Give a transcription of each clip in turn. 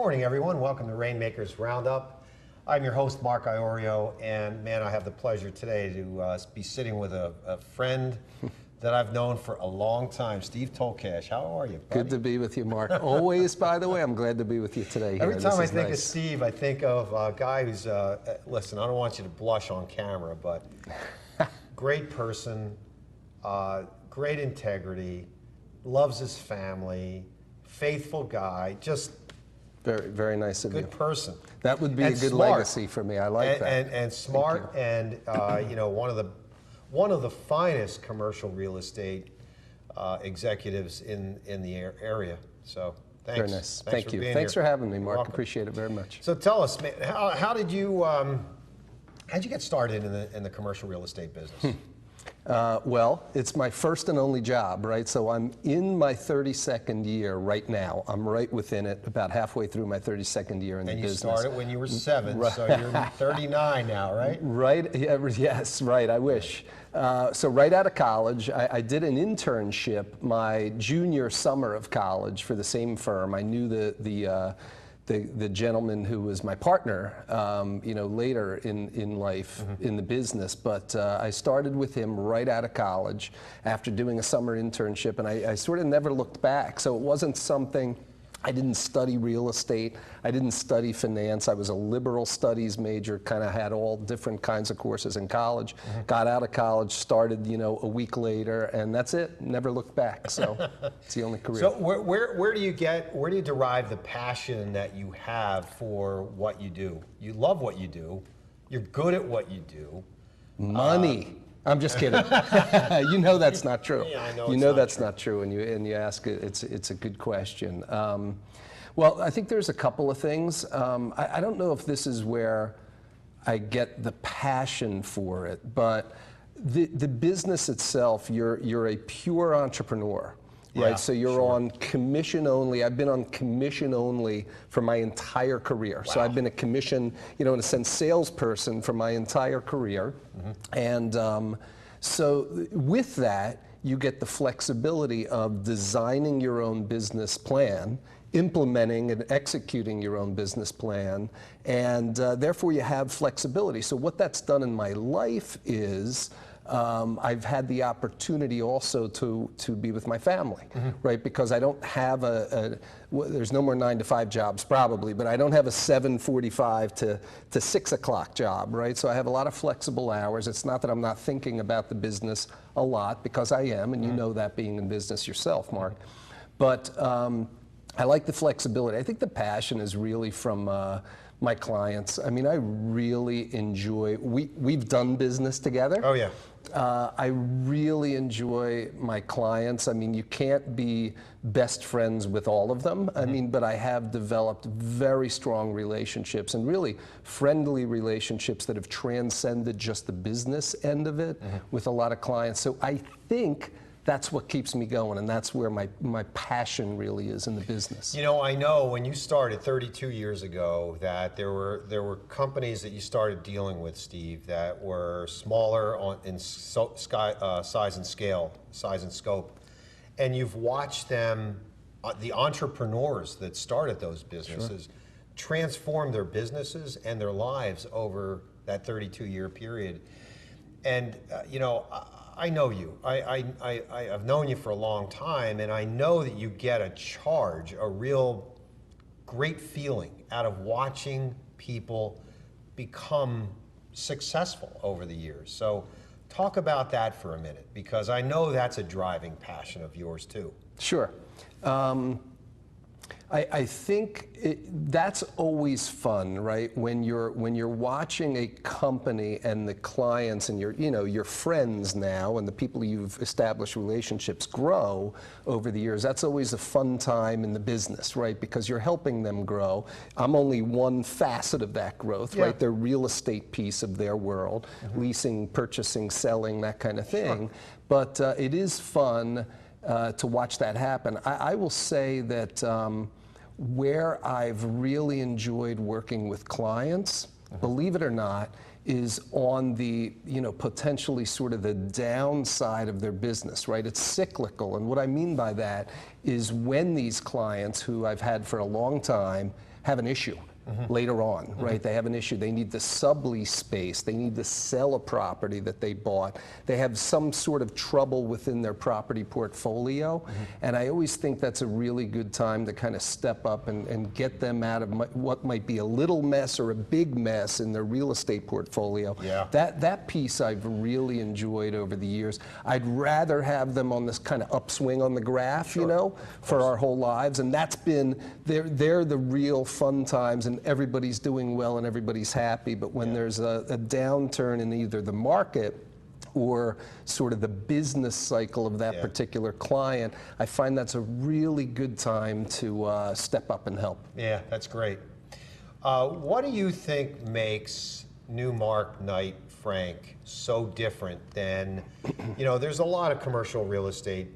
morning, everyone. Welcome to Rainmaker's Roundup. I'm your host, Mark Iorio, and man, I have the pleasure today to be sitting with a friend that I've known for a long time, Steve Tolkach. How are you, buddy? Good to be with you, Mark. Always, by the way, I'm glad to be with you today. Every time I think of Steve, I think of a guy who's, listen, I don't want you to blush on camera, but great person, great integrity, loves his family, faithful guy, just very, very nice of you. Good person. That would be a good legacy for me. I like that. And smart, and you know, one of the finest commercial real estate executives in the area. So thanks. Very nice. Thank you. Thanks Thanks for having me, Mark. Welcome. Appreciate it very much. So tell us, man, how did you get started in the commercial real estate business? Well, it's my first and only job, right? So I'm in my 32nd year right now. I'm right within it, about halfway through my 32nd year in the business. And you started when you were 7, right. So you're 39 now, right? Right, yes, right, I wish. So right out of college, I did an internship my junior summer of college for the same firm. I knew the gentleman who was my partner, you know, later in life in the business. But I started with him right out of college after doing a summer internship, and I sort of never looked back. So it wasn't something, I didn't study real estate, I didn't study finance. I was a liberal studies major, kind of had all different kinds of courses in college. Got out of college, started, you know, a week later, and that's it. Never looked back. So it's the only career. So where do you derive the passion that you have for what you do? You love what you do. You're good at what you do. Money. I'm just kidding. You know that's not true. Yeah, I know you know that's not true, and you ask it. It's a good question. Well, I think there's a couple of things. I don't know if this is where I get the passion for it, but the business itself, you're a pure entrepreneur. Right, Yeah, so you're sure. on commission only. I've been on commission only for my entire career. Wow. So I've been a commission, you know, in a sense, salesperson for my entire career. And so with that, you get the flexibility of designing your own business plan, implementing and executing your own business plan, and therefore you have flexibility. So what that's done in my life is I've had the opportunity also to be with my family, right? Because I don't have there's no more 9-to-5 jobs probably, but I don't have a 7:45 to 6 o'clock job, right? So I have a lot of flexible hours. It's not that I'm not thinking about the business a lot, because I am, and you know that being in business yourself, Mark. But I like the flexibility. I think the passion is really from my clients. I mean, I really enjoy, we've done business together. Oh yeah. I really enjoy my clients. I mean, you can't be best friends with all of them. I mean, but I have developed very strong relationships, and really friendly relationships that have transcended just the business end of it with a lot of clients. So I think that's what keeps me going, and that's where my passion really is in the business. You know, I know when you started 32 years ago that there were companies that you started dealing with, Steve, that were smaller in size and scale, size and scope, and you've watched them, the entrepreneurs that started those businesses, transform their businesses and their lives over that 32-year period. And you know, I know you. I've known you for a long time, and I know that you get a charge, a real great feeling out of watching people become successful over the years. So talk about that for a minute, because I know that's a driving passion of yours too. Sure. I think that's always fun, right? When you're watching a company and the clients and your friends now and the people you've established relationships grow over the years. That's always a fun time in the business, right? Because you're helping them grow. I'm only one facet of that growth, right? Their real estate piece of their world, leasing, purchasing, selling, that kind of thing. But it is fun to watch that happen. I will say that where I've really enjoyed working with clients, believe it or not, is on the, potentially sort of the downside of their business, right? It's cyclical. And what I mean by that is when these clients, who I've had for a long time, have an issue later on, right? They have an issue. They need to sublease space. They need to sell a property that they bought. They have some sort of trouble within their property portfolio. And I always think that's a really good time to kind of step up and get them out of what might be a little mess or a big mess in their real estate portfolio. Yeah. That piece I've really enjoyed over the years. I'd rather have them on this kind of upswing on the graph, for our whole lives. And that's been, they're the real fun times, and everybody's doing well and everybody's happy. But when there's a downturn in either the market or sort of the business cycle of that particular client, I find that's a really good time to step up and help. Yeah, that's great. What do you think makes Newmark, Knight, Frank so different than, there's a lot of commercial real estate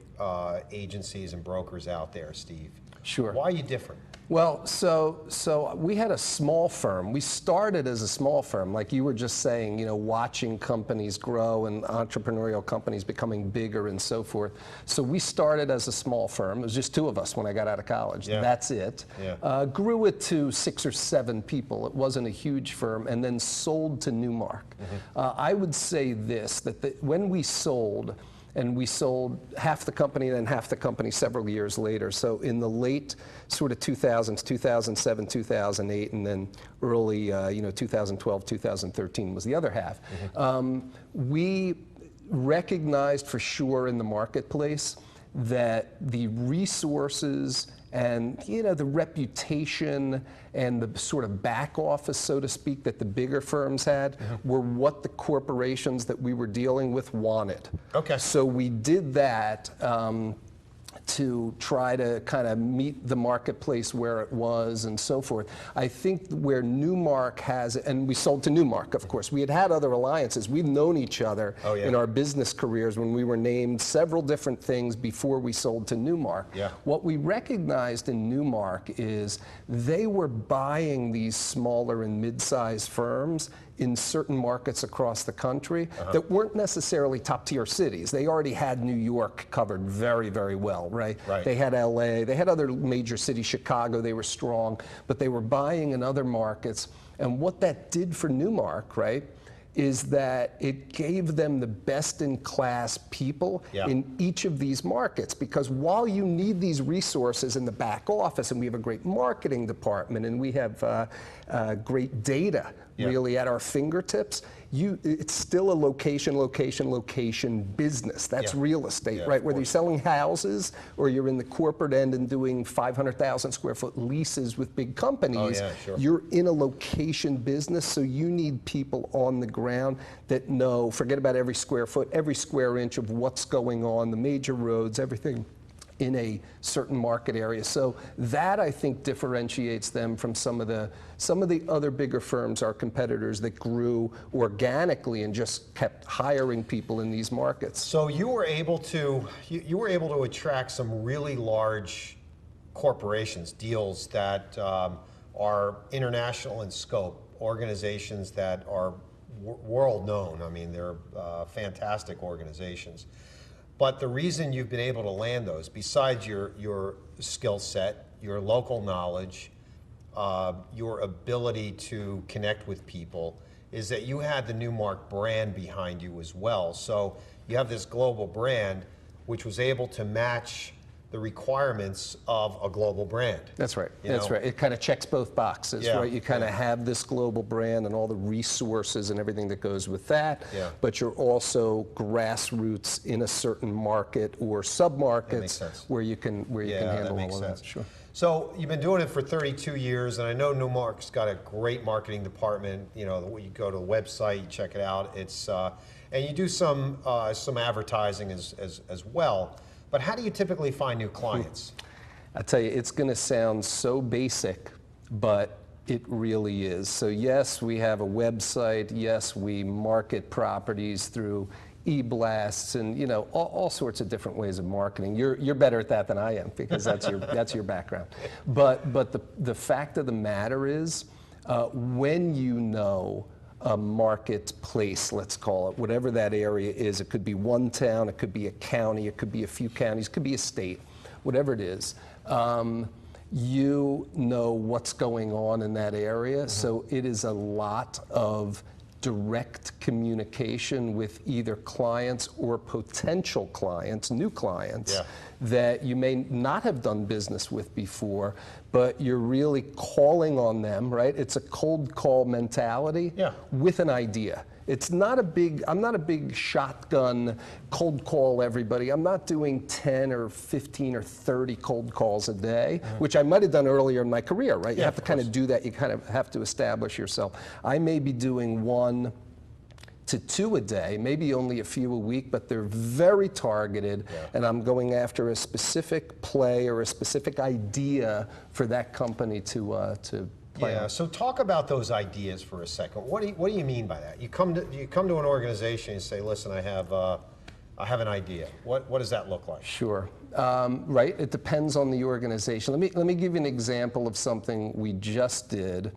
agencies and brokers out there, Steve. Sure. Why are you different? Well, so we had a small firm. We started as a small firm, like you were just saying, watching companies grow and entrepreneurial companies becoming bigger and so forth. So we started as a small firm. It was just two of us when I got out of college. Yeah. That's it. Yeah. Grew it to 6 or 7 people. It wasn't a huge firm, and then sold to Newmark. I would say this, that when we sold, and we sold half the company, then half the company several years later. So in the late sort of 2000s, 2007, 2008, and then early 2012, 2013 was the other half. We recognized for sure in the marketplace that the resources and the reputation and the sort of back office, so to speak, that the bigger firms had were what the corporations that we were dealing with wanted. Okay. So we did that to try to kind of meet the marketplace where it was and so forth. I think where Newmark has, and we sold to Newmark, of course. We had other alliances. We've known each other in our business careers when we were named several different things before we sold to Newmark. Yeah. What we recognized in Newmark is they were buying these smaller and mid-sized firms in certain markets across the country that weren't necessarily top-tier cities. They already had New York covered very, very well, right? They had LA, they had other major cities, Chicago, they were strong, but they were buying in other markets. And what that did for Newmark, right, is that it gave them the best-in-class people in each of these markets. Because while you need these resources in the back office, and we have a great marketing department, and we have great data really at our fingertips, it's still a location business. That's real estate, right? Whether you're selling houses or you're in the corporate end and doing 500,000 square foot leases with big companies, you're in a location business, so you need people on the ground that know, forget about every square foot, every square inch of what's going on, the major roads, everything in a certain market area. So that, I think, differentiates them from some of the other bigger firms, our competitors, that grew organically and just kept hiring people in these markets. So you were able to attract some really large corporations, deals that are international in scope, organizations that are world known. I mean, they're fantastic organizations. But the reason you've been able to land those, besides your skill set, your local knowledge, your ability to connect with people, is that you had the Newmark brand behind you as well. So you have this global brand, which was able to match the requirements of a global brand. That's right. That's right. It kind of checks both boxes, right? You kind of have this global brand and all the resources and everything that goes with that, but you're also grassroots in a certain market or sub-markets where you can handle all of that. Sure. So you've been doing it for 32 years, and I know Newmark's got a great marketing department. You go to the website, you check it out. It's and you do some advertising as well. But how do you typically find new clients? I tell you, it's going to sound so basic, but it really is. So yes, we have a website. Yes, we market properties through e-blasts and all sorts of different ways of marketing. You're better at that than I am, because that's your background. But the fact of the matter is, when you know a marketplace, let's call it, whatever that area is. It could be one town, it could be a county, it could be a few counties, it could be a state, whatever it is. You know what's going on in that area, so it is a lot of direct communication with either clients or potential clients, new clients, that you may not have done business with before, but you're really calling on them, right? It's a cold call mentality with an idea. It's not a big, I'm not a big shotgun cold call everybody. I'm not doing 10 or 15 or 30 cold calls a day, which I might have done earlier in my career, right? You have to kind of do that. You kind of have to establish yourself. I may be doing 1 to 2 a day, maybe only a few a week, but they're very targeted, and I'm going after a specific play or a specific idea for that company to play on. So talk about those ideas for a second. What do you mean by that? You come to an organization and say, listen, I have an idea. What does that look like? Sure. Right. It depends on the organization. Let me give you an example of something we just did.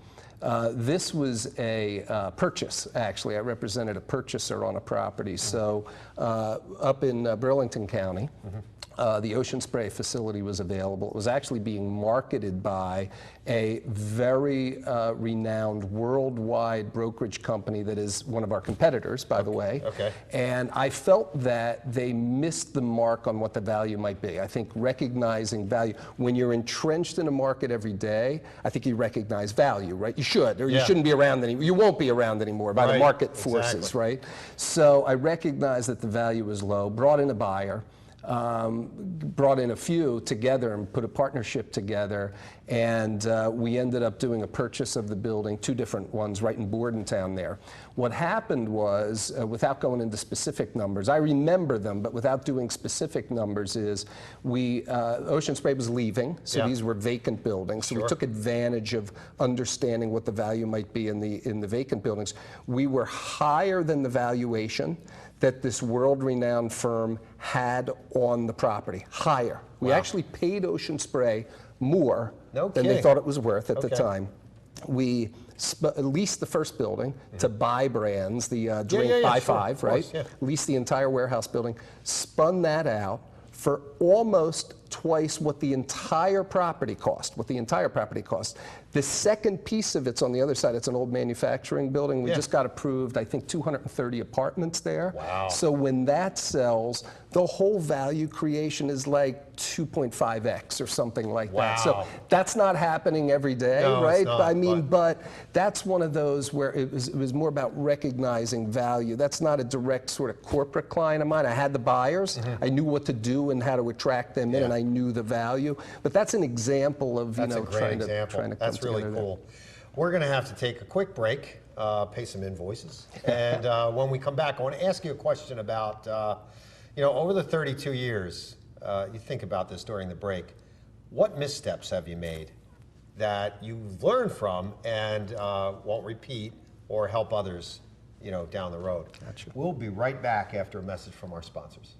This was a purchase, actually. I represented a purchaser on a property. So up in Burlington County, the Ocean Spray facility was available. It was actually being marketed by a very renowned worldwide brokerage company that is one of our competitors, by the way. And I felt that they missed the mark on what the value might be. I think recognizing value, when you're entrenched in a market every day, I think you recognize value, right? You should, or you shouldn't be around anymore. You won't be around anymore by the market forces, right? So I recognized that the value was low, brought in a buyer, brought in a few together and put a partnership together, and we ended up doing a purchase of the building, 2 different ones right in Bordentown there. What happened was, without going into specific numbers, I remember them, but without doing specific numbers, is Ocean Spray was leaving, so these were vacant buildings, so we took advantage of understanding what the value might be in the vacant buildings. We were higher than the valuation that this world-renowned firm had on the property, higher. We actually paid Ocean Spray more than they thought it was worth at the time. We leased the first building to Buy Brands, the drink Buy Five, right? Leased the entire warehouse building, spun that out for almost twice what the entire property cost, The second piece of it's on the other side. It's an old manufacturing building. We just got approved, I think, 230 apartments there. So when that sells, the whole value creation is like 2.5x or something like that. So that's not happening every day, right? It's not, I mean, but that's one of those where it was more about recognizing value. That's not a direct sort of corporate client of mine. I had the buyers. I knew what to do and how to attract them in, and I knew the value. But that's an example of, you know, trying to That's really cool. We're going to have to take a quick break, pay some invoices, and when we come back, I want to ask you a question about, you know, over the 32 years, you think about this during the break, what missteps have you made that you've learned from and won't repeat or help others, you know, down the road? We'll be right back after a message from our sponsors.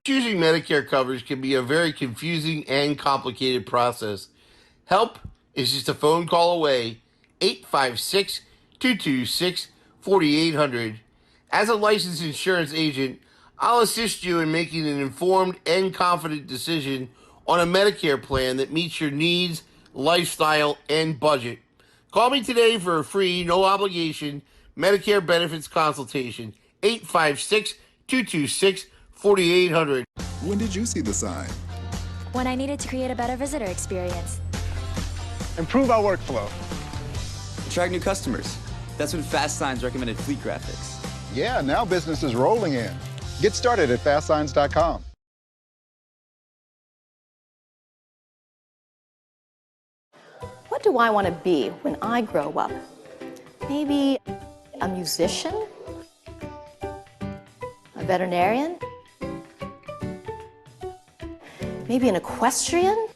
Choosing Medicare coverage can be a very confusing and complicated process. Help is just a phone call away, 856-226-4800. As a licensed insurance agent, I'll assist you in making an informed and confident decision on a Medicare plan that meets your needs, lifestyle, and budget. Call me today for a free, no obligation Medicare benefits consultation, 856-226-4800. When did you see the sign? When I needed to create a better visitor experience. Improve our workflow. Attract new customers. That's when Fast Signs recommended Fleet Graphics. Yeah, now business is rolling in. Get started at fastsigns.com. What do I want to be when I grow up? Maybe a musician? A veterinarian? Maybe an equestrian?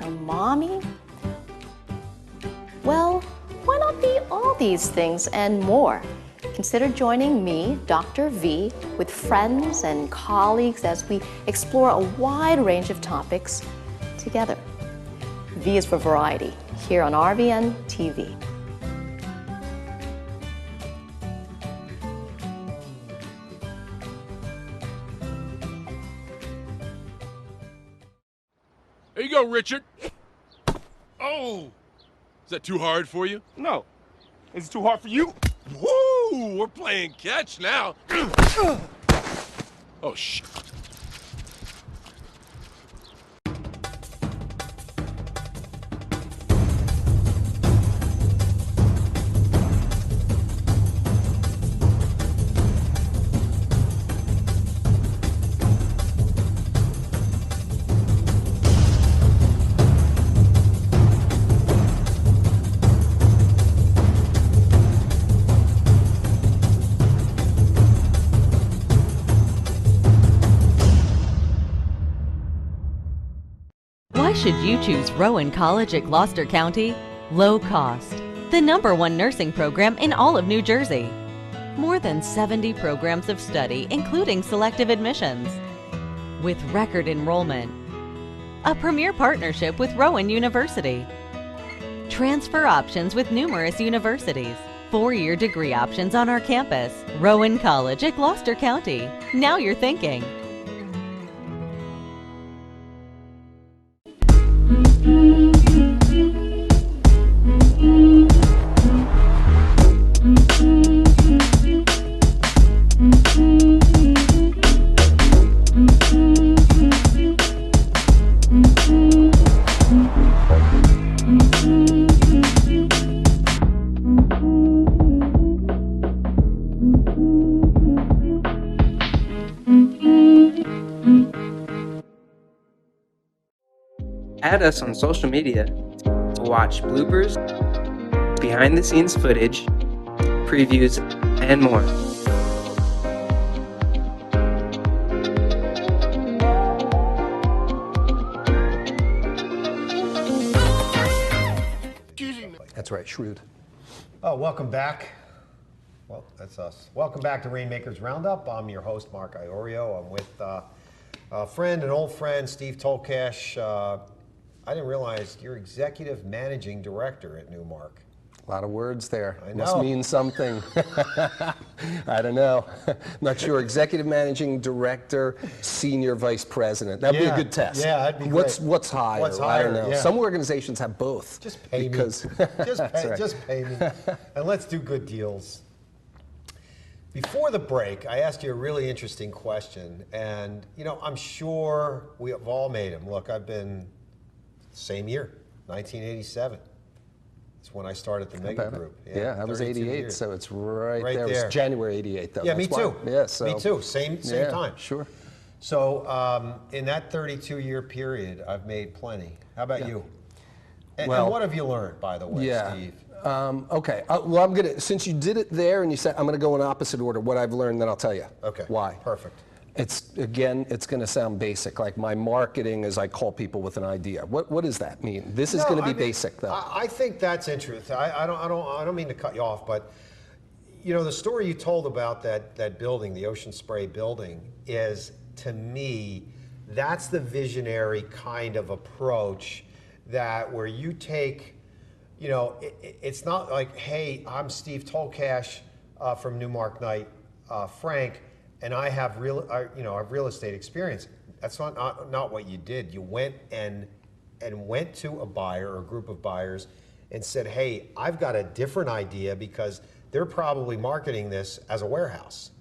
A mommy? Well, why not be all these things and more? Consider joining me, Dr. V, with friends and colleagues as we explore a wide range of topics together. V is for variety. here on RVN TV. There you go, Richard. Oh! Is that too hard for you? No. Is it too hard for you? Woo! We're playing catch now. Oh, shit. Why should you choose Rowan College at Gloucester County? Low cost. The #1 nursing program in all of New Jersey. More than 70 programs of study, including selective admissions. With record enrollment. A premier partnership with Rowan University. Transfer options with numerous universities. 4-year degree options on our campus. Rowan College at Gloucester County. Now you're thinking. Add us on social media to watch bloopers, behind the scenes footage, previews, and more. That's right, shrewd. Oh, welcome back. Well, that's us. Welcome back to Rainmaker's Roundup. I'm your host, Mark Iorio. I'm with a friend, an old friend, Steve Tolkach. I didn't realize you're executive managing director at Newmark. A lot of words there. I know. Must mean something. I don't know. Not sure. Executive managing director, senior vice president. That'd be a good test. Yeah, that'd be great. What's higher? What's I don't higher? know. Yeah. Some organizations have both. Just pay because me. Right. Just pay me. And let's do good deals. Before the break, I asked you a really interesting question. And, you know, I'm sure we have all made them. Look, I've been same year, 1987. It's when I started the Mega Group. Yeah, that was 88, years. so it's right there. there. It was January 88, though. Yeah, That's me too. why. Yeah, so. Me too. Same yeah, time. Sure. So in that 32-year period, I've made plenty. How about you? And Well, what have you learned, by the way, Steve? Okay. Well, I'm gonna, since you did it there and you said I'm gonna go in opposite order. What I've learned, then I'll tell you. Okay. Why? Perfect. It's gonna sound basic. Like my marketing is I call people with an idea. What does that mean? This is gonna be basic, though. I think that's interesting. I don't mean to cut you off, but you know the story you told about that building, the Ocean Spray building, is to me that's the visionary kind of approach that where you take. You know, it's not like, hey, I'm Steve Tolkach from Newmark Knight, Frank, and I have real estate experience. That's not what you did. You went and went to a buyer or a group of buyers and said, hey, I've got a different idea because they're probably marketing this as a warehouse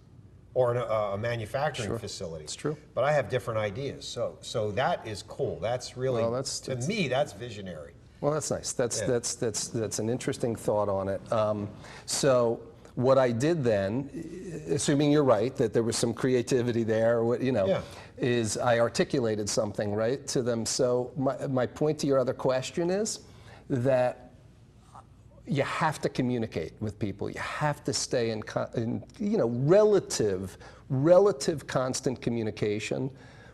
or a manufacturing facility. It's true. But I have different ideas. So that is cool. That's really, to me, that's visionary. Well, that's nice. That's an interesting thought on it. So what I did then, assuming you're right that there was some creativity there, is I articulated something right to them. So my point to your other question is that you have to communicate with people. You have to stay in relative constant communication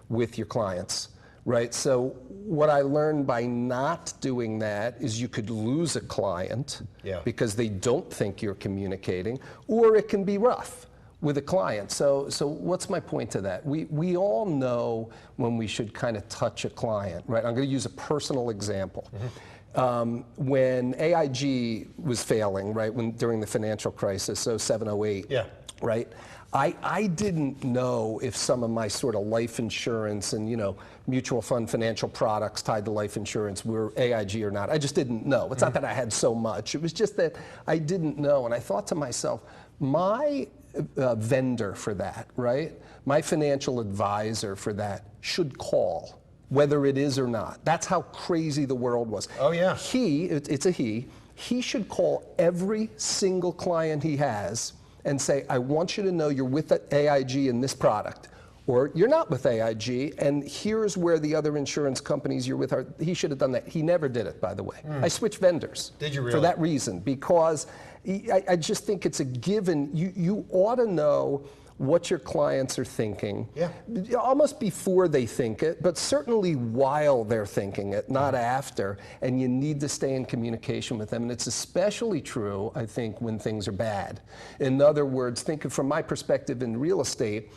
with your clients. Right, so what I learned by not doing that is you could lose a client because they don't think you're communicating, or it can be rough with a client. So what's my point to that? We all know when we should kind of touch a client, right? I'm going to use a personal example. when AIG was failing, right, during the financial crisis, 07, 08, Yeah. right? I didn't know if some of my sort of life insurance and, mutual fund financial products tied to life insurance were AIG or not. I just didn't know. It's not that I had so much. It was just that I didn't know. And I thought to myself, my vendor for that, right? My financial advisor for that should call, whether it is or not. That's how crazy the world was. Oh, yeah. It's a he should call every single client he has and say, I want you to know you're with AIG in this product, or you're not with AIG, and here's where the other insurance companies you're with are. He should have done that. He never did it, by the way. I switched vendors. Did you really? For that reason, because I just think it's a given. You ought to know what your clients are thinking, almost before they think it, but certainly while they're thinking it, not after, and you need to stay in communication with them. And it's especially true, I think, when things are bad. In other words, think of, from my perspective in real estate,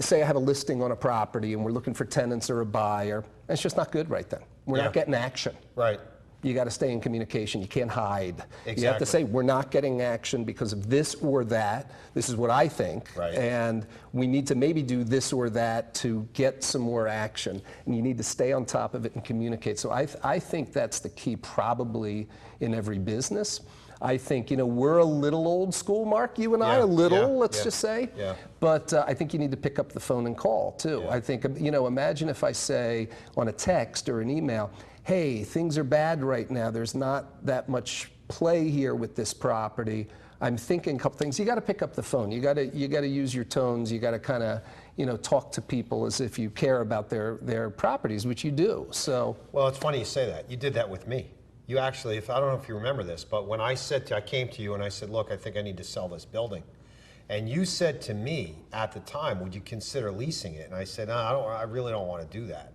say I have a listing on a property and we're looking for tenants or a buyer, and it's just not good right then. We're not getting action. Right. You got to stay in communication. You can't hide. Exactly. You have to say, we're not getting action because of this or that. This is what I think. Right. And we need to maybe do this or that to get some more action. And you need to stay on top of it and communicate. So I think that's the key probably in every business. I think, we're a little old school, Mark, you and I, a little, let's just say. Yeah. But I think you need to pick up the phone and call, too. I think, imagine if I say on a text or an email, hey, things are bad right now. There's not that much play here with this property. I'm thinking a couple things. You got to pick up the phone. You got to use your tones. You got to kind of, talk to people as if you care about their properties, which you do. So. Well, it's funny you say that. You did that with me. You actually, I don't know if you remember this, but when I came to you and I said, look, I think I need to sell this building. And you said to me at the time, would you consider leasing it? And I said, no, I really don't want to do that.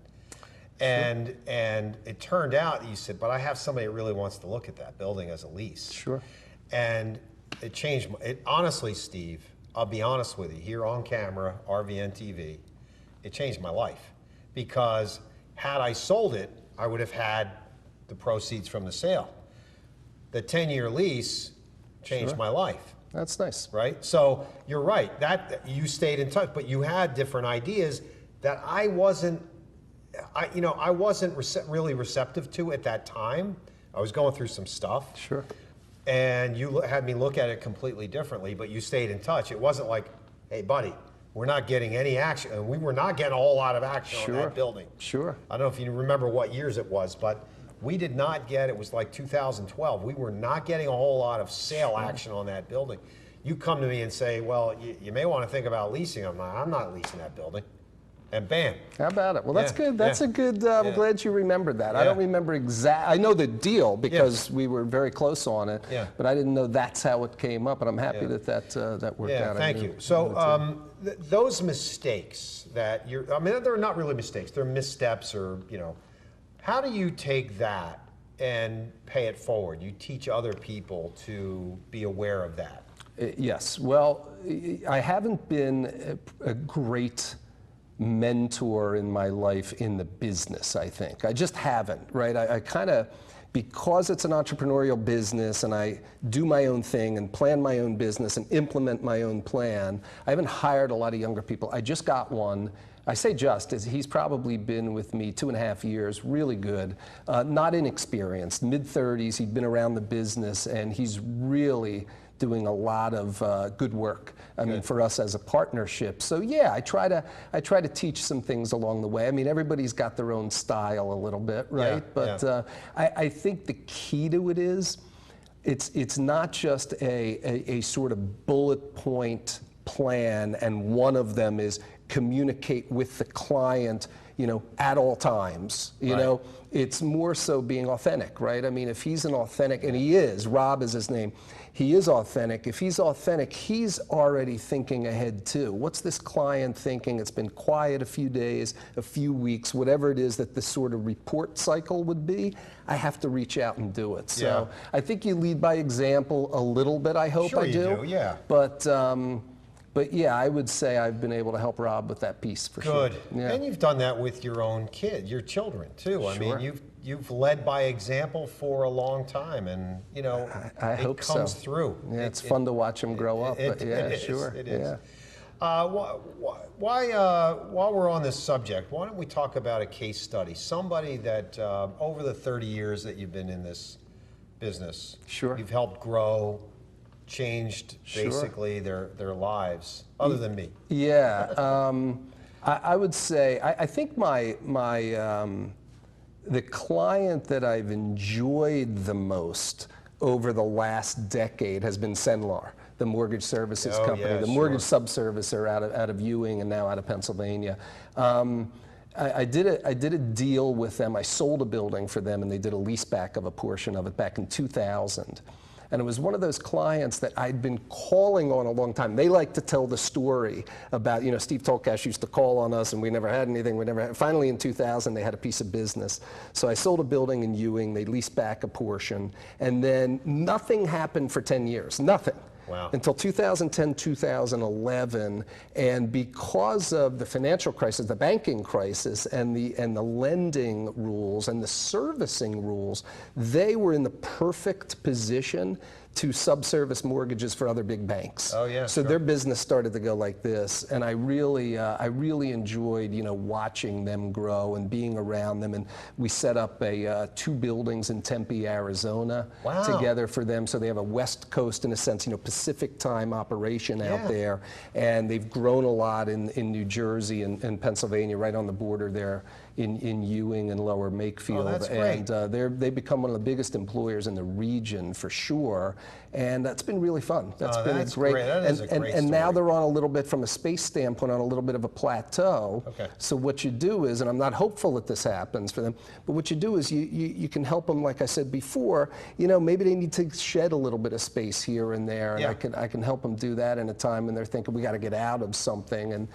And it turned out you said, but I have somebody that really wants to look at that building as a lease. Sure. And it changed. Honestly, Steve, I'll be honest with you, here on camera, RVN TV, it changed my life. Because had I sold it, I would have had the proceeds from the sale. The 10-year lease changed my life. That's nice. Right? So you're right, that you stayed in touch, but you had different ideas that I wasn't really receptive to at that time. I was going through some stuff. Sure. And you had me look at it completely differently, but you stayed in touch. It wasn't like, hey, buddy, we're not getting any action. And we were not getting a whole lot of action on that building. Sure. I don't know if you remember what years it was, but we did not get, it was like 2012. We were not getting a whole lot of sale action on that building. You come to me and say, well, you may want to think about leasing. I'm not leasing that building. And bam. How about it? Well, that's good. That's a good, I'm glad you remembered that. I don't remember I know the deal because we were very close on it, but I didn't know that's how it came up, and I'm happy that worked out. Thank you. So those mistakes that they're not really mistakes, they're missteps or, how do you take that and pay it forward? You teach other people to be aware of that. Yes. Well, I haven't been a great mentor in my life in the business, I think. I just haven't, right? I kind of, because it's an entrepreneurial business and I do my own thing and plan my own business and implement my own plan, I haven't hired a lot of younger people. I just got one. I say just, as he's probably been with me 2.5 years, really good, not inexperienced, mid-30s, he'd been around the business, and he's really doing a lot of good work. I mean, for us as a partnership. So yeah, I try to teach some things along the way. I mean, everybody's got their own style a little bit, right? I think the key to it is, it's not just a sort of bullet point plan, and one of them is communicate with the client, at all times. You know, it's more so being authentic, right? I mean, if he's an authentic, and he is, Rob is his name, he is authentic. If he's authentic, he's already thinking ahead too. What's this client thinking? It's been quiet a few days, a few weeks, whatever it is that this sort of report cycle would be, I have to reach out and do it. So I think you lead by example a little bit, I hope I do. You do, yeah. But But yeah, I would say I've been able to help Rob with that piece for sure. Good. Yeah. And you've done that with your own your children too. I mean, you've led by example for a long time, and you know, I it hope comes so. through. Yeah, it's fun to watch them grow up. But yeah, it is, sure. It is. Yeah. While we're on this subject, why don't we talk about a case study? Somebody that over the 30 years that you've been in this business, you've helped grow, changed basically their lives, other than me. Yeah, I would say I think the client that I've enjoyed the most over the last decade has been Cenlar, the mortgage services company, the mortgage subservicer out of Ewing and now out of Pennsylvania. I did a deal with them. I sold a building for them, and they did a leaseback of a portion of it back in 2000. And it was one of those clients that I'd been calling on a long time. They like to tell the story about, you know, Steve Tolkach used to call on us and we never had anything. Finally in 2000, they had a piece of business. So I sold a building in Ewing, they leased back a portion, and then nothing happened for 10 years, nothing. Wow. Until 2010, 2011, and because of the financial crisis, the banking crisis, and the lending rules and the servicing rules, they were in the perfect position to subservice mortgages for other big banks. Oh yeah. So their business started to go like this, and I really enjoyed, you know, watching them grow and being around them. And we set up 2 buildings in Tempe, Arizona, together for them. So they have a West Coast, in a sense, you know, Pacific time operation out there, and they've grown a lot in New Jersey and Pennsylvania, right on the border there in Ewing and Lower Makefield. Oh, that's great. And they've become one of the biggest employers in the region for sure. And that's been really fun. That's been a great. That is a great and now they're on a little bit, from a space standpoint, on a little bit of a plateau. Okay. So what you do is, and I'm not hopeful that this happens for them, but what you do is you can help them, like I said before, you know, maybe they need to shed a little bit of space here and there, and I can help them do that in a time when they're thinking we got to get out of something, and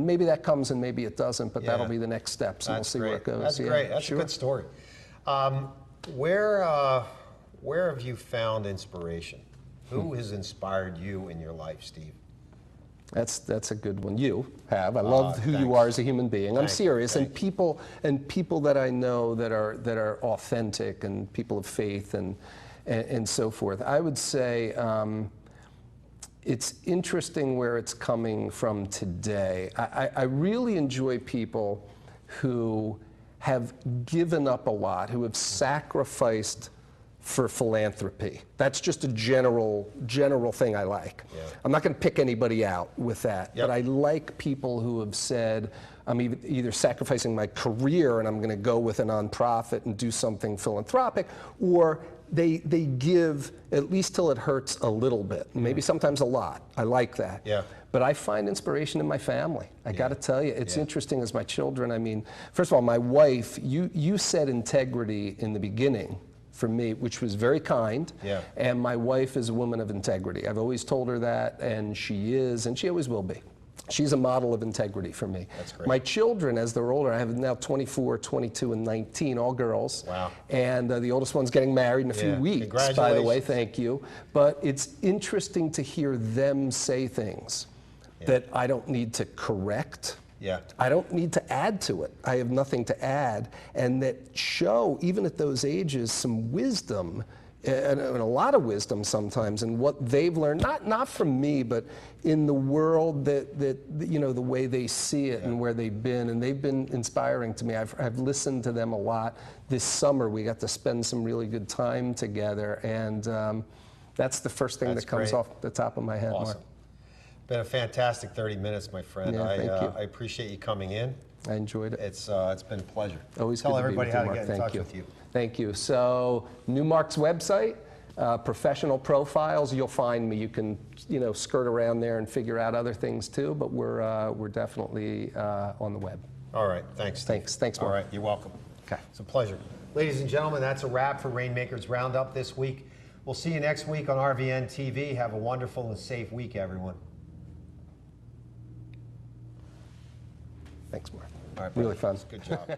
maybe that comes and maybe it doesn't, but that'll be the next steps, and we'll see where it goes. That's great. That's a good story. Where have you found inspiration? Who has inspired you in your life, Steve? That's a good one. You have. I love who you are as a human being. I'm serious, and people that I know that are authentic and people of faith and so forth. I would say it's interesting where it's coming from today. I really enjoy people who have given up a lot, who have sacrificed for philanthropy. That's just a general thing I like. Yeah. I'm not going to pick anybody out with that, but I like people who have said, I'm either sacrificing my career and I'm going to go with a nonprofit and do something philanthropic, or they give at least till it hurts a little bit, maybe sometimes a lot. I like that. Yeah. But I find inspiration in my family. I got to tell you, it's interesting as my children. I mean, first of all, my wife, you said integrity in the beginning for me, which was very kind. Yeah. And my wife is a woman of integrity. I've always told her that, and she is, and she always will be. She's a model of integrity for me. That's great. My children, as they're older, I have now 24, 22, and 19, all girls. Wow. And the oldest one's getting married in a few weeks, by the way, thank you. But it's interesting to hear them say things that I don't need to correct. Yeah. I don't need to add to it. I have nothing to add. And that show, even at those ages, some wisdom, and a lot of wisdom sometimes, in what they've learned, not from me, but in the world that you know, the way they see it and where they've been. And they've been inspiring to me. I've listened to them a lot. This summer, we got to spend some really good time together. And that's the first thing that comes off the top of my head, Mark. Been a fantastic 30 minutes, my friend. Yeah, thank you. I appreciate you coming in. I enjoyed it. It's been a pleasure. Always Tell good to everybody be with how you, to Mark. get in touch with you. Thank you. So Newmark's website, professional profiles. You'll find me. You can, you know, skirt around there and figure out other things too. But we're definitely on the web. All right. Thanks, Steve. Thanks, Mark. All right. You're welcome. Okay. It's a pleasure. Ladies and gentlemen, that's a wrap for Rainmaker's Roundup this week. We'll see you next week on RVN TV. Have a wonderful and safe week, everyone. Thanks, Mark. All right, really fun. Good job.